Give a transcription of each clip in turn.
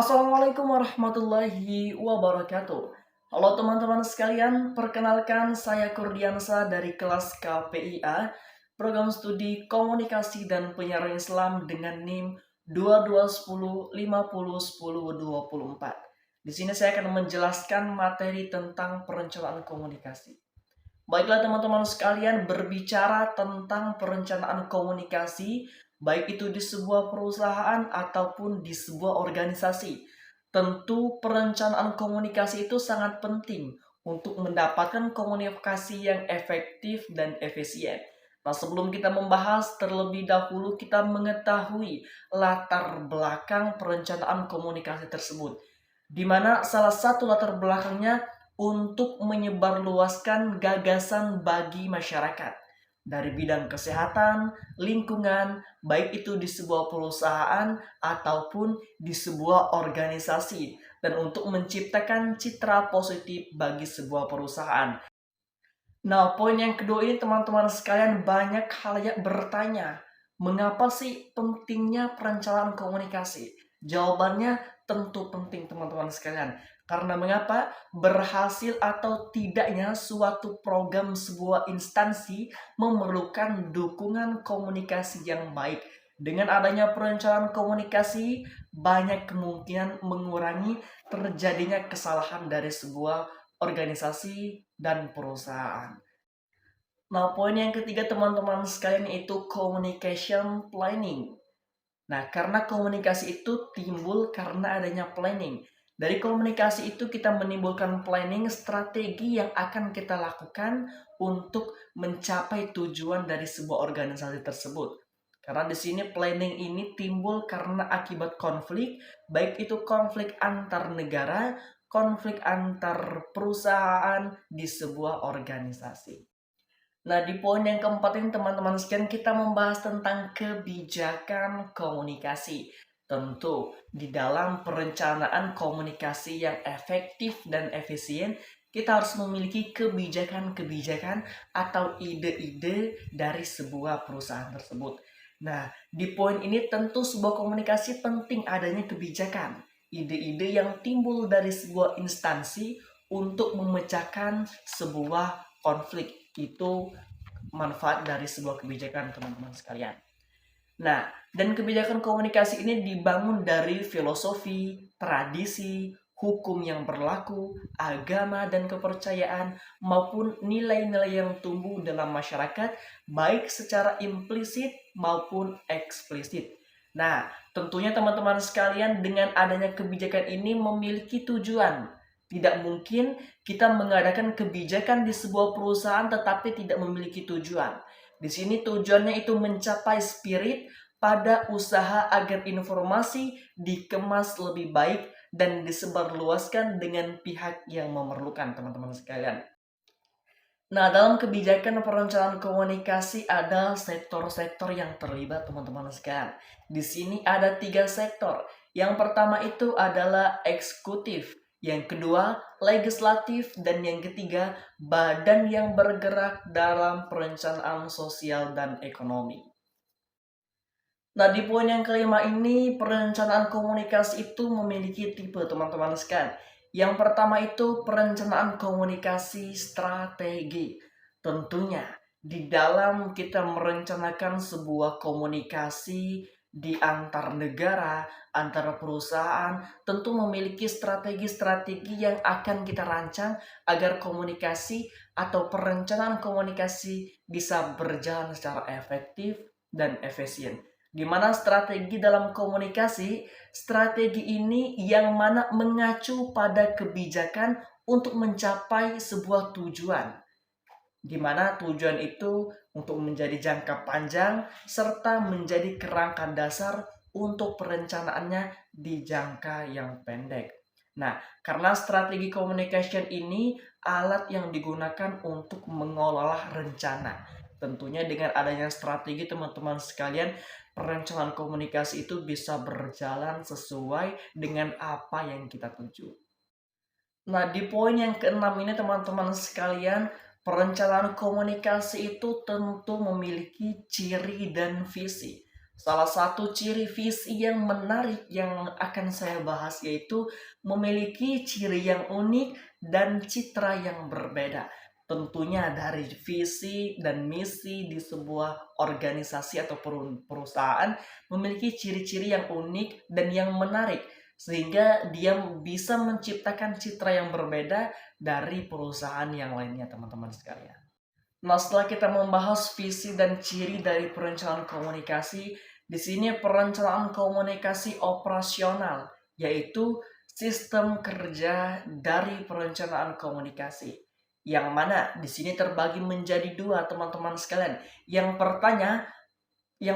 Assalamualaikum warahmatullahi wabarakatuh. Halo teman-teman sekalian, perkenalkan saya Kurdiansa dari kelas KPIA, Program Studi Komunikasi dan Penyiaran Islam dengan NIM 2210501024. Di sini saya akan menjelaskan materi tentang perencanaan komunikasi. Baiklah teman-teman sekalian, berbicara tentang perencanaan komunikasi, baik itu di sebuah perusahaan ataupun di sebuah organisasi. Tentu perencanaan komunikasi itu sangat penting untuk mendapatkan komunikasi yang efektif dan efisien. Nah, sebelum kita membahas, terlebih dahulu kita mengetahui latar belakang perencanaan komunikasi tersebut. Di mana salah satu latar belakangnya untuk menyebarluaskan gagasan bagi masyarakat dari bidang kesehatan, lingkungan, baik itu di sebuah perusahaan ataupun di sebuah organisasi, dan untuk menciptakan citra positif bagi sebuah perusahaan. Nah, poin yang kedua ini teman-teman sekalian, banyak halayak bertanya, mengapa sih pentingnya perencanaan komunikasi? Jawabannya tentu penting teman-teman sekalian. Karena mengapa? Berhasil atau tidaknya suatu program sebuah instansi memerlukan dukungan komunikasi yang baik. Dengan adanya perencanaan komunikasi, banyak kemungkinan mengurangi terjadinya kesalahan dari sebuah organisasi dan perusahaan. Nah, poin yang ketiga teman-teman sekalian itu communication planning. Nah, karena komunikasi itu timbul karena adanya planning. Dari komunikasi itu kita menimbulkan planning strategi yang akan kita lakukan untuk mencapai tujuan dari sebuah organisasi tersebut. Karena di sini planning ini timbul karena akibat konflik, baik itu konflik antar negara, konflik antar perusahaan di sebuah organisasi. Nah, di poin yang keempat ini teman-teman sekalian kita membahas tentang kebijakan komunikasi. Tentu, di dalam perencanaan komunikasi yang efektif dan efisien, kita harus memiliki kebijakan-kebijakan atau ide-ide dari sebuah perusahaan tersebut. Nah, di poin ini tentu sebuah komunikasi penting adanya kebijakan. Ide-ide yang timbul dari sebuah instansi untuk memecahkan sebuah konflik. Itu manfaat dari sebuah kebijakan teman-teman sekalian. Nah, dan kebijakan komunikasi ini dibangun dari filosofi, tradisi, hukum yang berlaku, agama dan kepercayaan, maupun nilai-nilai yang tumbuh dalam masyarakat, baik secara implisit maupun eksplisit. Nah, tentunya teman-teman sekalian, dengan adanya kebijakan ini memiliki tujuan. Tidak mungkin kita mengadakan kebijakan di sebuah perusahaan tetapi tidak memiliki tujuan. Di sini tujuannya itu mencapai spirit pada usaha agar informasi dikemas lebih baik dan disebarluaskan dengan pihak yang memerlukan, teman-teman sekalian. Nah, dalam kebijakan perencanaan komunikasi ada sektor-sektor yang terlibat, teman-teman sekalian. Di sini ada 3 sektor. Yang pertama itu adalah eksekutif, yang kedua legislatif, dan yang ketiga badan yang bergerak dalam perencanaan sosial dan ekonomi. Nah, di poin yang kelima ini, perencanaan komunikasi itu memiliki tipe, teman-teman sekalian. Yang pertama itu perencanaan komunikasi strategi. Tentunya di dalam kita merencanakan sebuah komunikasi di antar negara, antar perusahaan, tentu memiliki strategi-strategi yang akan kita rancang agar komunikasi atau perencanaan komunikasi bisa berjalan secara efektif dan efisien. Di mana strategi dalam komunikasi, strategi ini yang mana mengacu pada kebijakan untuk mencapai sebuah tujuan. Di mana tujuan itu untuk menjadi jangka panjang serta menjadi kerangka dasar untuk perencanaannya di jangka yang pendek. Nah, karena strategi communication ini alat yang digunakan untuk mengolah rencana. Tentunya dengan adanya strategi teman-teman sekalian, perencanaan komunikasi itu bisa berjalan sesuai dengan apa yang kita tuju. Nah, di poin yang keenam ini teman-teman sekalian, perencanaan komunikasi itu tentu memiliki ciri dan visi. Salah satu ciri visi yang menarik yang akan saya bahas yaitu memiliki ciri yang unik dan citra yang berbeda. Tentunya dari visi dan misi di sebuah organisasi atau perusahaan memiliki ciri-ciri yang unik dan yang menarik sehingga dia bisa menciptakan citra yang berbeda dari perusahaan yang lainnya, teman-teman sekalian. Nah, setelah kita membahas visi dan ciri dari perencanaan komunikasi, di sini perencanaan komunikasi operasional, yaitu sistem kerja dari perencanaan komunikasi. Yang mana di sini terbagi menjadi dua, teman-teman sekalian. Yang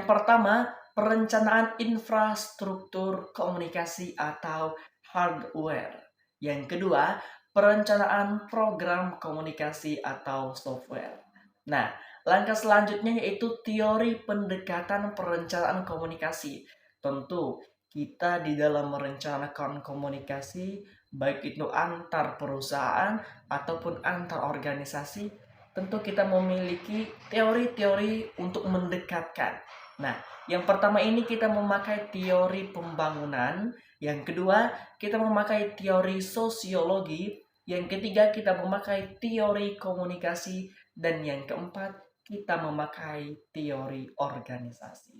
pertama, perencanaan infrastruktur komunikasi atau hardware. Yang kedua, perencanaan program komunikasi atau software. Nah, langkah selanjutnya yaitu teori pendekatan perencanaan komunikasi. Tentu, kita di dalam merencanakan komunikasi, baik itu antar perusahaan ataupun antar organisasi, tentu kita memiliki teori-teori untuk mendekatkan. Nah, yang pertama ini kita memakai teori pembangunan, yang kedua kita memakai teori sosiologi, yang ketiga kita memakai teori komunikasi, dan yang keempat kita memakai teori organisasi.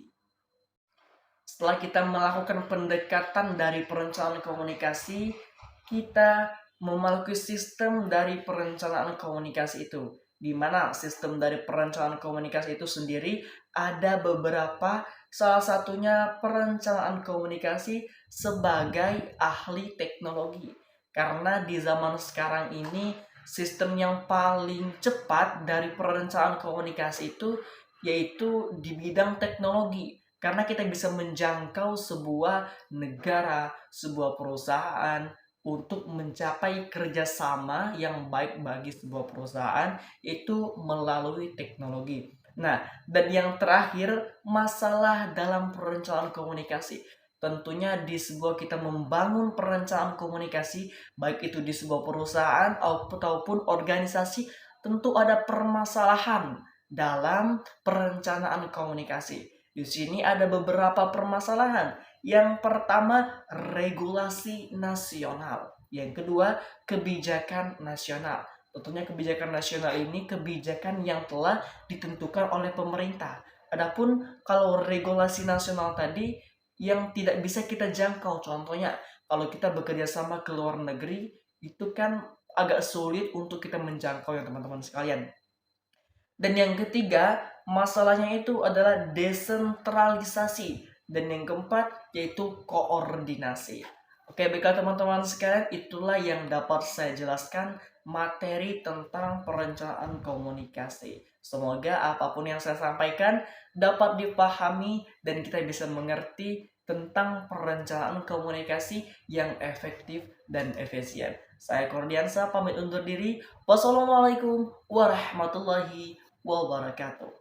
Setelah kita melakukan pendekatan dari perencanaan komunikasi, kita memiliki sistem dari perencanaan komunikasi itu. Di mana sistem dari perencanaan komunikasi itu sendiri ada beberapa, salah satunya perencanaan komunikasi sebagai ahli teknologi. Karena di zaman sekarang ini sistem yang paling cepat dari perencanaan komunikasi itu yaitu di bidang teknologi. Karena kita bisa menjangkau sebuah negara, sebuah perusahaan untuk mencapai kerjasama yang baik bagi sebuah perusahaan itu melalui teknologi. Nah, dan yang terakhir, masalah dalam perencanaan komunikasi. Tentunya di sebuah kita membangun perencanaan komunikasi, baik itu di sebuah perusahaan ataupun organisasi, tentu ada permasalahan dalam perencanaan komunikasi. Di sini ada beberapa permasalahan. Yang pertama, regulasi nasional. Yang kedua, kebijakan nasional. Tentunya kebijakan nasional ini kebijakan yang telah ditentukan oleh pemerintah. Adapun kalau regulasi nasional tadi yang tidak bisa kita jangkau, contohnya kalau kita bekerja sama ke luar negeri, itu kan agak sulit untuk kita menjangkau ya teman-teman sekalian. Dan yang ketiga, masalahnya itu adalah desentralisasi. Dan yang keempat, yaitu koordinasi. Oke, baiklah teman-teman sekalian, itulah yang dapat saya jelaskan materi tentang perencanaan komunikasi. Semoga apapun yang saya sampaikan dapat dipahami dan kita bisa mengerti tentang perencanaan komunikasi yang efektif dan efisien. Saya Kordiansa pamit undur diri. Wassalamualaikum warahmatullahi wabarakatuh.